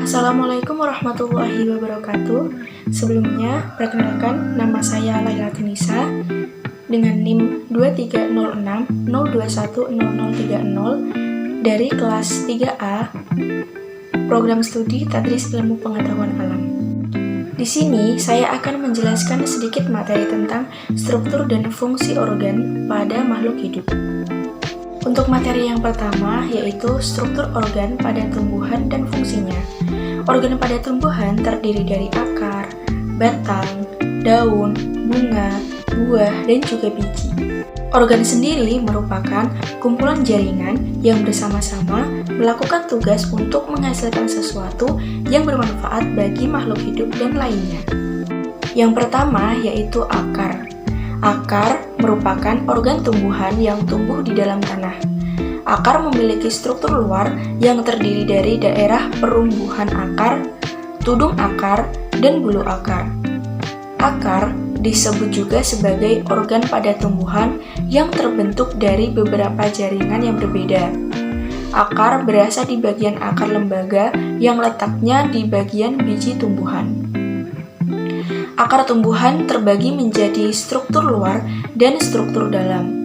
Assalamualaikum warahmatullahi wabarakatuh. Sebelumnya, perkenalkan nama saya Laila Tenisa dengan NIM 230602100030 dari kelas 3A Program Studi Tadris Ilmu Pengetahuan Alam. Di sini saya akan menjelaskan sedikit materi tentang struktur dan fungsi organ pada makhluk hidup. Untuk materi yang pertama yaitu struktur organ pada tumbuhan dan fungsinya. Organ pada tumbuhan terdiri dari akar, batang, daun, bunga, buah, dan juga biji. Organ sendiri merupakan kumpulan jaringan yang bersama-sama melakukan tugas untuk menghasilkan sesuatu yang bermanfaat bagi makhluk hidup dan lainnya. Yang pertama yaitu akar. Akar merupakan organ tumbuhan yang tumbuh di dalam tanah. Akar memiliki struktur luar yang terdiri dari daerah perumbuhan akar, tudung akar, dan bulu akar. Akar disebut juga sebagai organ pada tumbuhan yang terbentuk dari beberapa jaringan yang berbeda. Akar berasal di bagian akar lembaga yang letaknya di bagian biji tumbuhan. Akar tumbuhan terbagi menjadi struktur luar dan struktur dalam.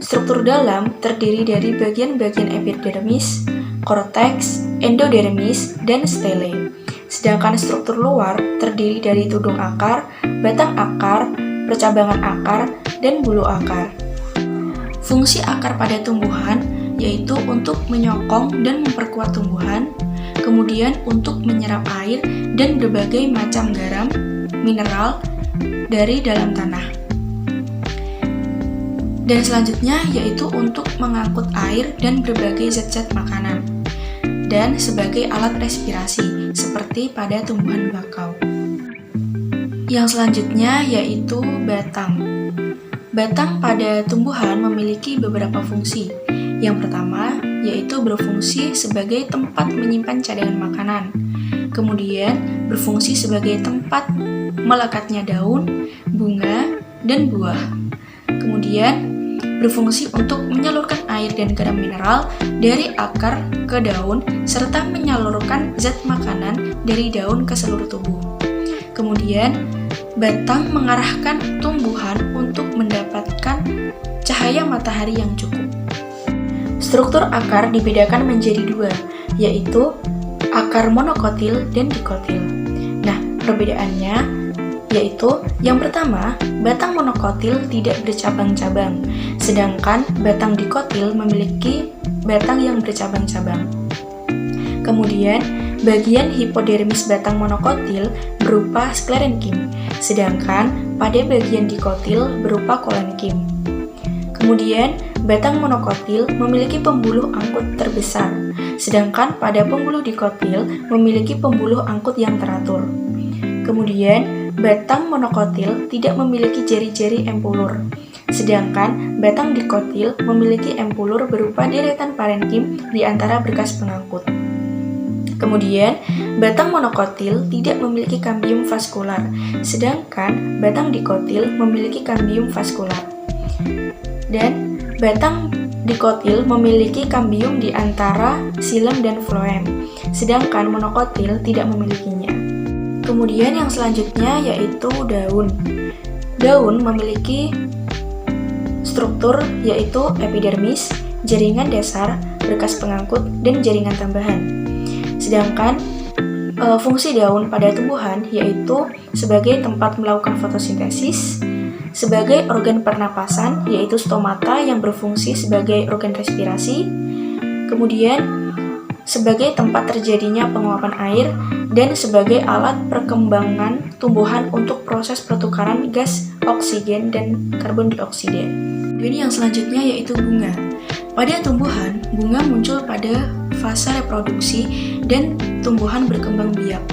Struktur dalam terdiri dari bagian-bagian epidermis, korteks, endodermis, dan stele. Sedangkan struktur luar terdiri dari tudung akar, batang akar, percabangan akar, dan bulu akar. Fungsi akar pada tumbuhan yaitu untuk menyokong dan memperkuat tumbuhan, kemudian untuk menyerap air dan berbagai macam garam, mineral dari dalam tanah. Dan selanjutnya yaitu untuk mengangkut air dan berbagai zat-zat makanan, dan sebagai alat respirasi seperti pada tumbuhan bakau. Yang selanjutnya yaitu batang. Batang pada tumbuhan memiliki beberapa fungsi. Yang pertama yaitu berfungsi sebagai tempat menyimpan cadangan makanan, kemudian berfungsi sebagai tempat melekatnya daun, bunga, dan buah. Kemudian berfungsi untuk menyalurkan air dan garam mineral dari akar ke daun serta menyalurkan zat makanan dari daun ke seluruh tubuh. Kemudian batang mengarahkan tumbuhan untuk mendapatkan cahaya matahari yang cukup. Struktur akar dibedakan menjadi dua, yaitu akar monokotil dan dikotil. Nah, perbedaannya yaitu yang pertama, batang monokotil tidak bercabang-cabang, sedangkan batang dikotil memiliki batang yang bercabang-cabang. Kemudian, bagian hipodermis batang monokotil berupa sklerenkim, sedangkan pada bagian dikotil berupa kolenkim. Kemudian, batang monokotil memiliki pembuluh angkut terbesar, sedangkan pada pembuluh dikotil memiliki pembuluh angkut yang teratur. Kemudian, batang monokotil tidak memiliki jari-jari empulur, sedangkan batang dikotil memiliki empulur berupa deretan parenkim di antara berkas pengangkut. Kemudian, batang monokotil tidak memiliki kambium vaskular, sedangkan batang dikotil memiliki kambium vaskular. Dan batang dikotil memiliki kambium di antara xilem dan floem, sedangkan monokotil tidak memilikinya. Kemudian yang selanjutnya yaitu daun. Daun memiliki struktur yaitu epidermis, jaringan dasar, berkas pengangkut, dan jaringan tambahan. Sedangkan fungsi daun pada tumbuhan yaitu sebagai tempat melakukan fotosintesis, sebagai organ pernapasan yaitu stomata yang berfungsi sebagai organ respirasi, kemudian sebagai tempat terjadinya penguapan air, dan sebagai alat perkembangan tumbuhan untuk proses pertukaran gas oksigen dan karbon dioksida. Ini yang selanjutnya yaitu bunga. Pada tumbuhan, bunga muncul pada fase reproduksi dan tumbuhan berkembang biak.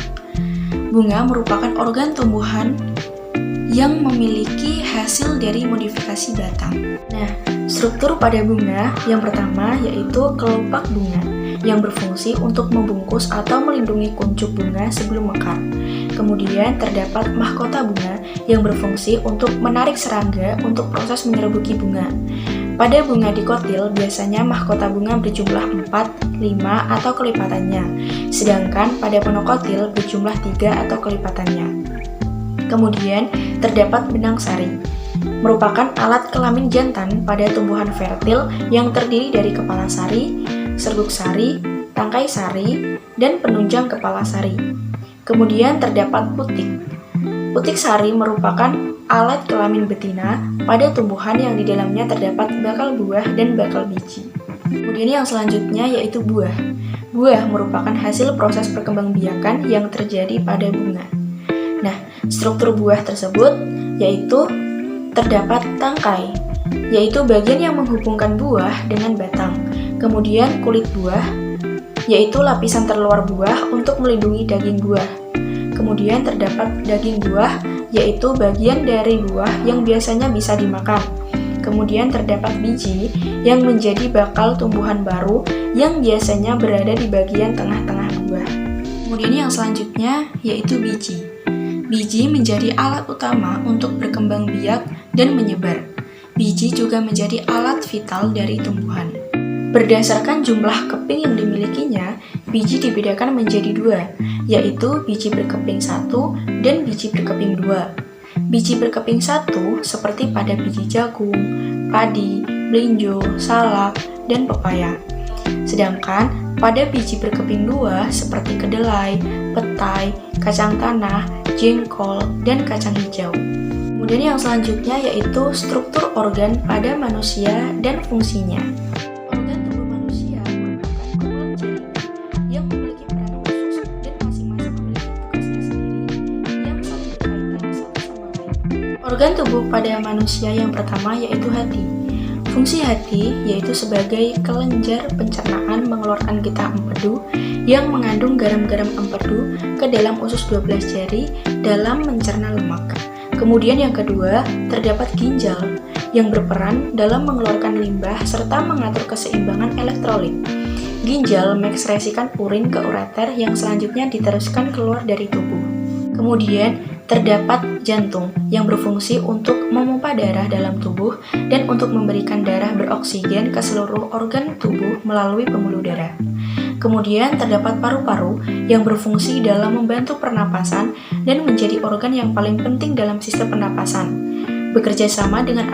Bunga merupakan organ tumbuhan yang memiliki hasil dari modifikasi batang. Nah, struktur pada bunga yang pertama yaitu kelopak bunga yang berfungsi untuk membungkus atau melindungi kuncup bunga sebelum mekar. Kemudian terdapat mahkota bunga yang berfungsi untuk menarik serangga untuk proses menyerubuki bunga. Pada bunga dikotil, biasanya mahkota bunga berjumlah 4, 5, atau kelipatannya, sedangkan pada monokotil berjumlah 3 atau kelipatannya. Kemudian, terdapat benang sari, merupakan alat kelamin jantan pada tumbuhan fertil yang terdiri dari kepala sari, serbuk sari, tangkai sari, dan penunjang kepala sari. Kemudian terdapat putik. Putik sari merupakan alat kelamin betina pada tumbuhan yang di dalamnya terdapat bakal buah dan bakal biji. Kemudian yang selanjutnya yaitu buah. Buah merupakan hasil proses perkembangbiakan yang terjadi pada bunga. Nah, struktur buah tersebut yaitu terdapat tangkai, yaitu bagian yang menghubungkan buah dengan batang. Kemudian kulit buah, yaitu lapisan terluar buah untuk melindungi daging buah. Kemudian terdapat daging buah, yaitu bagian dari buah yang biasanya bisa dimakan. Kemudian terdapat biji yang menjadi bakal tumbuhan baru yang biasanya berada di bagian tengah-tengah buah. Kemudian yang selanjutnya yaitu biji. Biji menjadi alat utama untuk berkembang biak dan menyebar. Biji juga menjadi alat vital dari tumbuhan. Berdasarkan jumlah keping yang dimilikinya, biji dibedakan menjadi 2, yaitu biji berkeping 1 dan biji berkeping 2. Biji berkeping 1 seperti pada biji jagung, padi, melinjo, salak, dan pepaya. Sedangkan pada biji berkeping 2 seperti kedelai, petai, kacang tanah, jengkol, dan kacang hijau. Kemudian yang selanjutnya yaitu struktur organ pada manusia dan fungsinya. Organ tubuh manusia merupakan kumpulan jaringan yang memiliki peran khusus dan masing-masing memiliki tugasnya sendiri yang saling berkaitan satu sama lain. Organ tubuh pada manusia yang pertama yaitu hati. Fungsi hati yaitu sebagai kelenjar pencernaan mengeluarkan getah empedu yang mengandung garam-garam empedu ke dalam usus 12 jari dalam mencerna lemak. Kemudian yang kedua, terdapat ginjal yang berperan dalam mengeluarkan limbah serta mengatur keseimbangan elektrolit. Ginjal mengekskresikan urin ke ureter yang selanjutnya diteruskan keluar dari tubuh. Kemudian terdapat jantung yang berfungsi untuk memompa darah dalam tubuh dan untuk memberikan darah beroksigen ke seluruh organ tubuh melalui pembuluh darah. Kemudian terdapat paru-paru yang berfungsi dalam membantu pernapasan dan menjadi organ yang paling penting dalam sistem pernapasan. Bekerja sama dengan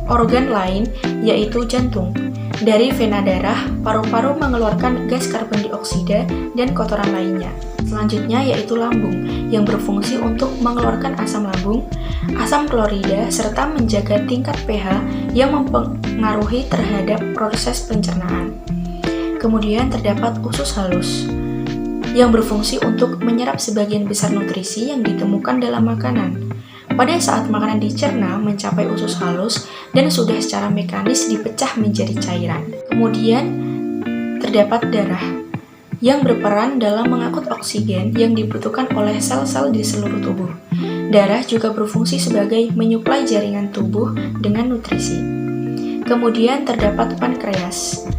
organ lain yaitu jantung. Dari vena darah, paru-paru mengeluarkan gas karbon dioksida dan kotoran lainnya. Selanjutnya yaitu lambung yang berfungsi untuk mengeluarkan asam lambung, asam klorida, serta menjaga tingkat pH yang mempengaruhi terhadap proses pencernaan. Kemudian terdapat usus halus yang berfungsi untuk menyerap sebagian besar nutrisi yang ditemukan dalam makanan. Pada saat makanan dicerna mencapai usus halus dan sudah secara mekanis dipecah menjadi cairan. Kemudian terdapat darah yang berperan dalam mengangkut oksigen yang dibutuhkan oleh sel-sel di seluruh tubuh. Darah juga berfungsi sebagai menyuplai jaringan tubuh dengan nutrisi. Kemudian terdapat pankreas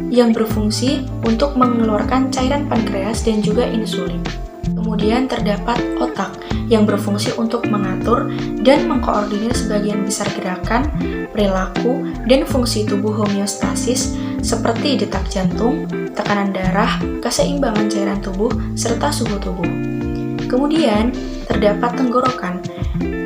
yang berfungsi untuk mengeluarkan cairan pankreas dan juga insulin. Kemudian terdapat otak yang berfungsi untuk mengatur dan mengkoordinir sebagian besar gerakan, perilaku, dan fungsi tubuh homeostasis seperti detak jantung, tekanan darah, keseimbangan cairan tubuh, serta suhu tubuh. Kemudian terdapat tenggorokan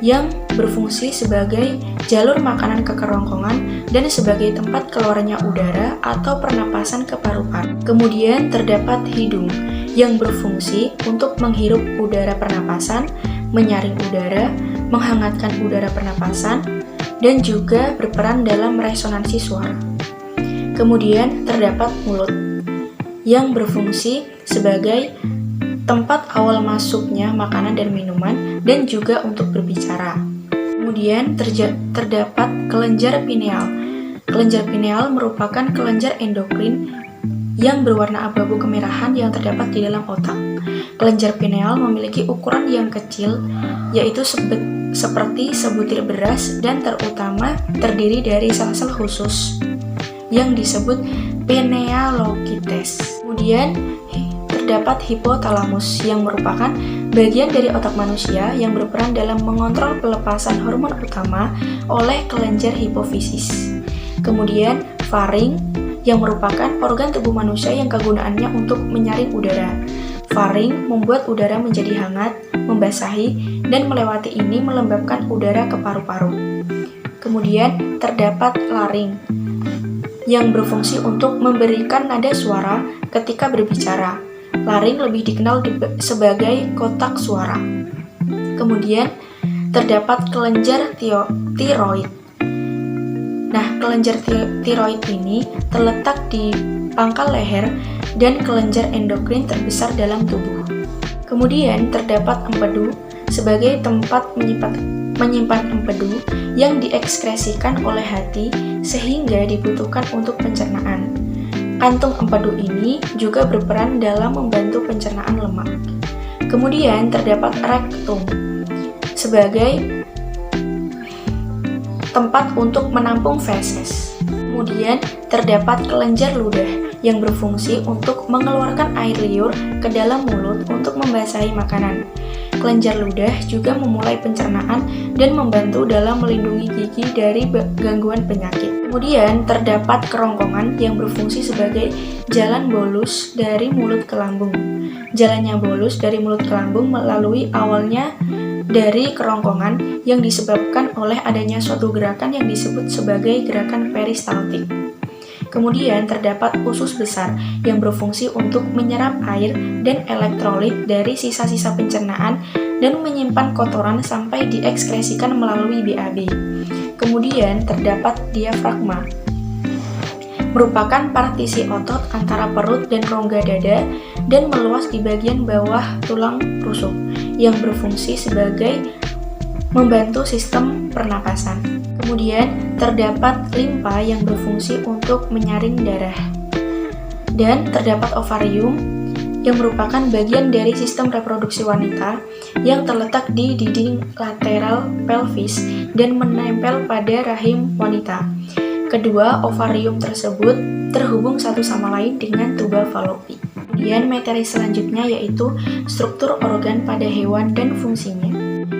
yang berfungsi sebagai jalur makanan ke kerongkongan dan sebagai tempat keluarnya udara atau pernapasan ke paru-paru. Kemudian terdapat hidung yang berfungsi untuk menghirup udara pernapasan, menyaring udara, menghangatkan udara pernapasan, dan juga berperan dalam resonansi suara. Kemudian terdapat mulut yang berfungsi sebagai tempat awal masuknya makanan dan minuman dan juga untuk berbicara. Kemudian terdapat kelenjar pineal. Kelenjar pineal merupakan kelenjar endokrin yang berwarna abu-abu kemerahan yang terdapat di dalam otak. Kelenjar pineal memiliki ukuran yang kecil, yaitu seperti sebutir beras dan terutama terdiri dari sel-sel khusus yang disebut pinealocytes. Kemudian terdapat hipotalamus yang merupakan bagian dari otak manusia yang berperan dalam mengontrol pelepasan hormon utama oleh kelenjar hipofisis. Kemudian faring yang merupakan organ tubuh manusia yang kegunaannya untuk menyaring udara. Faring membuat udara menjadi hangat, membasahi, dan melewati ini melembabkan udara ke paru-paru. Kemudian terdapat laring yang berfungsi untuk memberikan nada suara ketika berbicara. Laring lebih dikenal sebagai kotak suara. Kemudian terdapat kelenjar tiroid. Nah, kelenjar tiroid ini terletak di pangkal leher dan kelenjar endokrin terbesar dalam tubuh. Kemudian terdapat empedu sebagai tempat menyimpan empedu yang diekskresikan oleh hati sehingga dibutuhkan untuk pencernaan. Kantung empedu ini juga berperan dalam membantu pencernaan lemak. Kemudian terdapat rektum sebagai tempat untuk menampung feses. Kemudian terdapat kelenjar ludah yang berfungsi untuk mengeluarkan air liur ke dalam mulut untuk membasahi makanan. Kelenjar ludah juga memulai pencernaan dan membantu dalam melindungi gigi dari gangguan penyakit. Kemudian terdapat kerongkongan yang berfungsi sebagai jalan bolus dari mulut ke lambung. Jalannya bolus dari mulut ke lambung melalui awalnya dari kerongkongan yang disebabkan oleh adanya suatu gerakan yang disebut sebagai gerakan peristaltik. Kemudian terdapat usus besar yang berfungsi untuk menyerap air dan elektrolit dari sisa-sisa pencernaan dan menyimpan kotoran sampai diekskresikan melalui BAB. Kemudian terdapat diafragma, merupakan partisi otot antara perut dan rongga dada dan meluas di bagian bawah tulang rusuk yang berfungsi sebagai membantu sistem pernapasan. Kemudian terdapat limpa yang berfungsi untuk menyaring darah. Dan terdapat ovarium yang merupakan bagian dari sistem reproduksi wanita yang terletak di dinding lateral pelvis dan menempel pada rahim wanita. Kedua ovarium tersebut terhubung satu sama lain dengan tuba Fallopi. Kemudian materi selanjutnya yaitu struktur organ pada hewan dan fungsinya.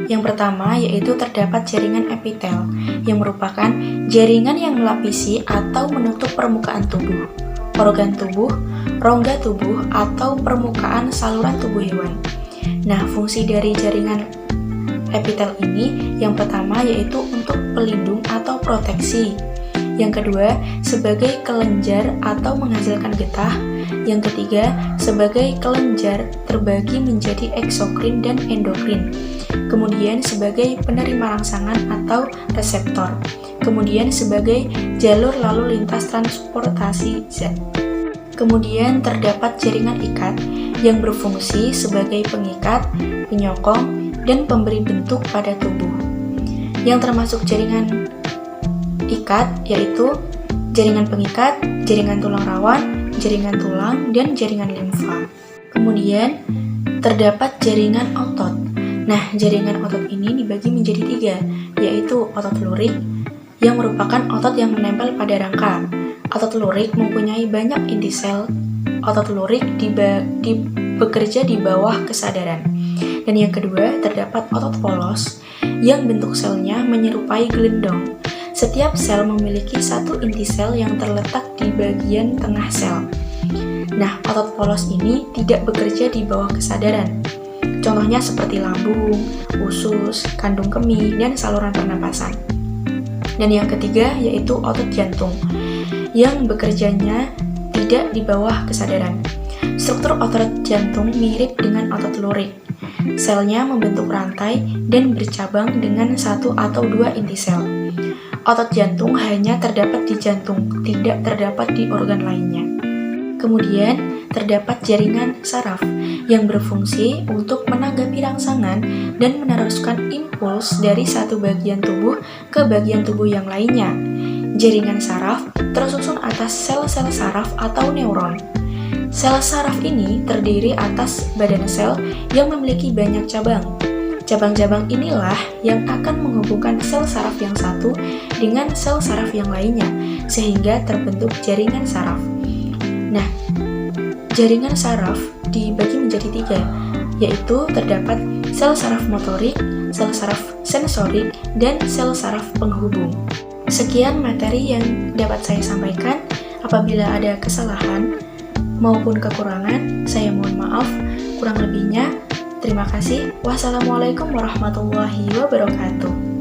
Yang pertama yaitu terdapat jaringan epitel yang merupakan jaringan yang melapisi atau menutup permukaan tubuh, organ tubuh, rongga tubuh, atau permukaan saluran tubuh hewan. Nah, fungsi dari jaringan epitel ini yang pertama yaitu untuk pelindung atau proteksi. Yang kedua, sebagai kelenjar atau menghasilkan getah. Yang ketiga, sebagai kelenjar terbagi menjadi eksokrin dan endokrin. Kemudian sebagai penerima rangsangan atau reseptor. Kemudian sebagai jalur lalu lintas transportasi zat. Kemudian terdapat jaringan ikat yang berfungsi sebagai pengikat, penyokong, dan pemberi bentuk pada tubuh. Yang termasuk jaringan ikat yaitu jaringan pengikat, jaringan tulang rawan, jaringan tulang, dan jaringan limfa. Kemudian terdapat jaringan otot. Nah, jaringan otot ini dibagi menjadi 3, yaitu otot lurik yang merupakan otot yang menempel pada rangka. Otot lurik mempunyai banyak inti sel. Otot lurik bekerja di bawah kesadaran. Dan yang kedua, terdapat otot polos yang bentuk selnya menyerupai gelendong. Setiap sel memiliki satu inti sel yang terletak di bagian tengah sel. Nah, otot polos ini tidak bekerja di bawah kesadaran. Contohnya seperti lambung, usus, kandung kemih, dan saluran pernapasan. Dan yang ketiga yaitu otot jantung yang bekerjanya tidak di bawah kesadaran. Struktur otot jantung mirip dengan otot lurik. Selnya membentuk rantai dan bercabang dengan 1 atau 2 inti sel. Otot jantung hanya terdapat di jantung, tidak terdapat di organ lainnya. Kemudian terdapat jaringan saraf yang berfungsi untuk menanggapi rangsangan dan meneruskan impuls dari satu bagian tubuh ke bagian tubuh yang lainnya. Jaringan saraf tersusun atas sel-sel saraf atau neuron. Sel saraf ini terdiri atas badan sel yang memiliki banyak cabang. Cabang-cabang inilah yang akan menghubungkan sel saraf yang satu dengan sel saraf yang lainnya, sehingga terbentuk jaringan saraf. Nah, jaringan saraf dibagi menjadi 3, yaitu terdapat sel saraf motorik, sel saraf sensorik, dan sel saraf penghubung. Sekian materi yang dapat saya sampaikan. Apabila ada kesalahan maupun kekurangan, saya mohon maaf. Kurang lebihnya, terima kasih. Wassalamualaikum warahmatullahi wabarakatuh.